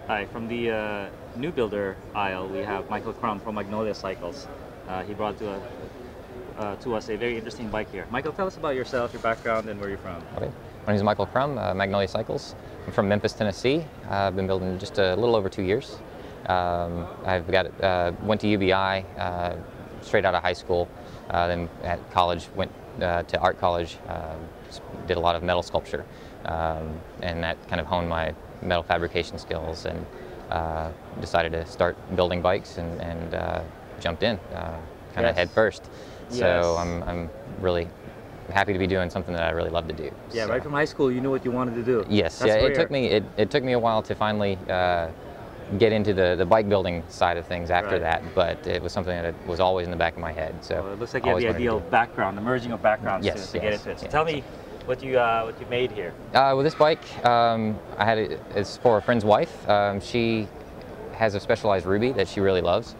Hi, from the new builder aisle, we have Michael Crum from Magnolia Cycles. He brought to us a very interesting bike here. Michael, tell us about yourself, your background, and where you're from. Okay. My name is Michael Crum, Magnolia Cycles. I'm from Memphis, Tennessee. I've been building just a little over 2 years. Went to UBI straight out of high school. Then at college, went to art college, did a lot of metal sculpture. And that kind of honed my metal fabrication skills, and decided to start building bikes and jumped in kind of head first. So I'm really happy to be doing something that I really love to do. Yeah, so. right from high school, you knew what you wanted to do. Yes, That's yeah. rare. It took me a while to finally get into the bike building side of things after that, but it was something that was always in the back of my head. So well, it looks like you have the ideal background, the merging of backgrounds to get into it. So tell me what you made here. Well, this bike, it's for a friend's wife. She has a specialized Ruby that she really loves,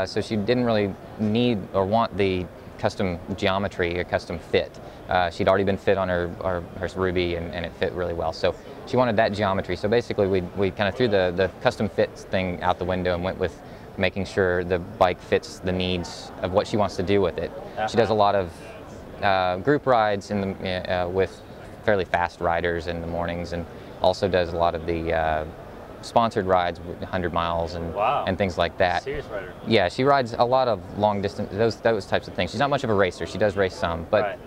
so she didn't really need or want the custom geometry or custom fit. She'd already been fit on her Ruby, and it fit really well. So she wanted that geometry. So basically we kind of threw the custom fit thing out the window and went with making sure the bike fits the needs of what she wants to do with it. She does a lot of group rides with fairly fast riders in the mornings, and also does a lot of the sponsored rides, 100 miles and things like that. Serious rider. Yeah, she rides a lot of long distance, those types of things. She's not much of a racer. She does race some, but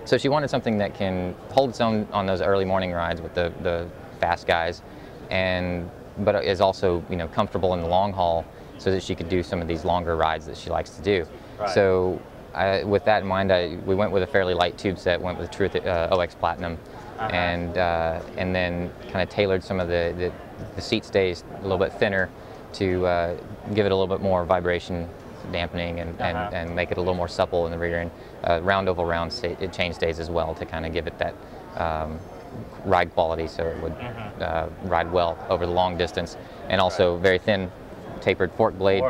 so she wanted something that can hold its own on those early morning rides with the fast guys, but is also comfortable in the long haul, so that she could do some of these longer rides that she likes to do. So with that in mind, we went with a fairly light tube set, went with Truth OX Platinum, and then kind of tailored some of the seat stays a little bit thinner to give it a little bit more vibration dampening and make it a little more supple in the rear end. Round oval round chain stays as well to kind of give it that ride quality, so it would ride well over the long distance, and also very thin tapered fork blade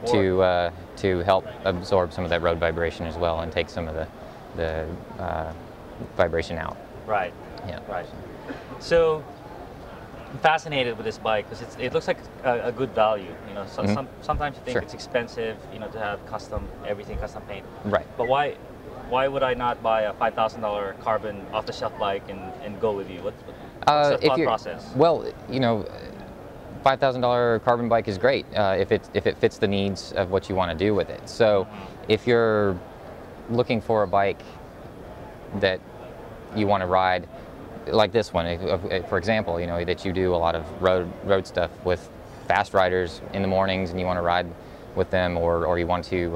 to help absorb some of that road vibration as well, and take some of the vibration out. Right. Yeah. Right. So I'm fascinated with this bike because it looks like a good value. Sometimes you think it's expensive, to have everything custom paint. Right. But why would I not buy a $5,000 carbon off-the-shelf bike and go with you? What's the thought process? Well, $5,000 carbon bike is great if it fits the needs of what you want to do with it. So if you're looking for a bike that you want to ride, like this one, for example, that you do a lot of road stuff with fast riders in the mornings, and you want to ride with them, or you want to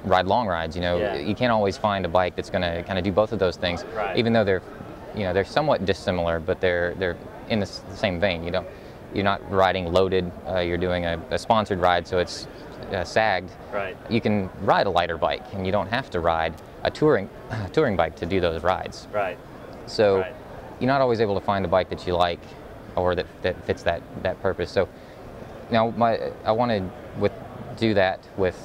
ride long rides. You can't always find a bike that's going to kind of do both of those things, even though they're somewhat dissimilar, but they're in the same vein. You're not riding loaded. You're doing a sponsored ride, so it's sagged. Right. You can ride a lighter bike, and you don't have to ride a touring bike to do those rides. Right. So you're not always able to find a bike that you like, or that fits that purpose. So now I want to do that with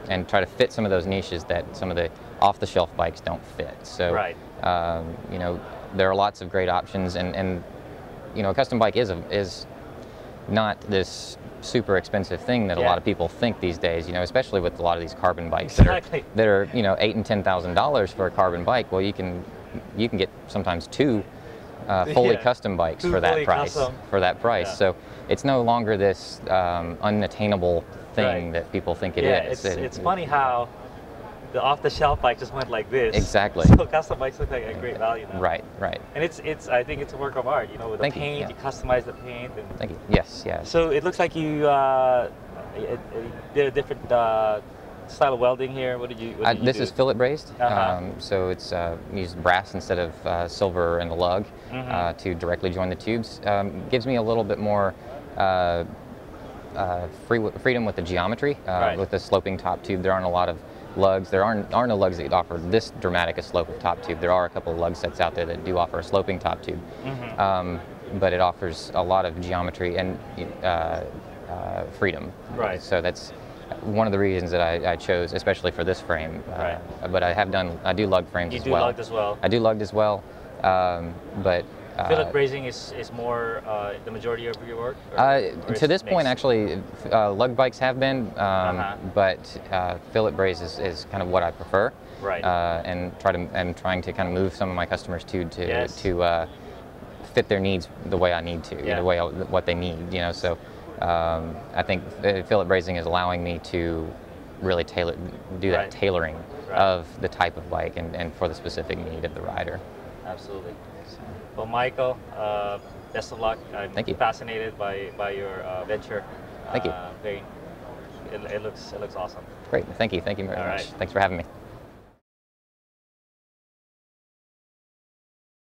and try to fit some of those niches that some of the off-the-shelf bikes don't fit. So there are lots of great options, and a custom bike is not this super expensive thing that a lot of people think these days. Especially with a lot of these carbon bikes that are $8,000 and $10,000 for a carbon bike. Well, you can get sometimes two fully custom bikes for that price. So it's no longer this unattainable thing that people think it is. It's funny how the off-the-shelf bike just went like this. Exactly. So custom bikes look like a great value now. Right. And I think it's a work of art. With the paint, you customize the paint. Thank you. Yes. So it looks like you did a different style of welding here. What did you do? This is fillet brazed. So it's used brass instead of silver and the lug to directly join the tubes. Gives me a little bit more freedom with the geometry. With the sloping top tube, there aren't a lot of lugs. There aren't no lugs that offer this dramatic a slope of top tube. There are a couple of lug sets out there that do offer a sloping top tube, but it offers a lot of geometry and freedom. Right. So that's one of the reasons that I chose, especially for this frame. But I do lug frames as well. You do lugged as well. I do lugged as well, but Fillet brazing is more the majority of your work? Or To this point, actually, lug bikes have been, but fillet braze is kind of what I prefer. Right. And trying to kind of move some of my customers to Yes. fit their needs the way I need to, Yeah. what they need. So I think fillet brazing is allowing me to really do that Right. tailoring Right. of the type of bike and for the specific need of the rider. Absolutely. Well, Michael, best of luck. I'm Thank you. fascinated by your venture. Thank you. It looks awesome. Great, thank you very All much. right. Thanks for having me.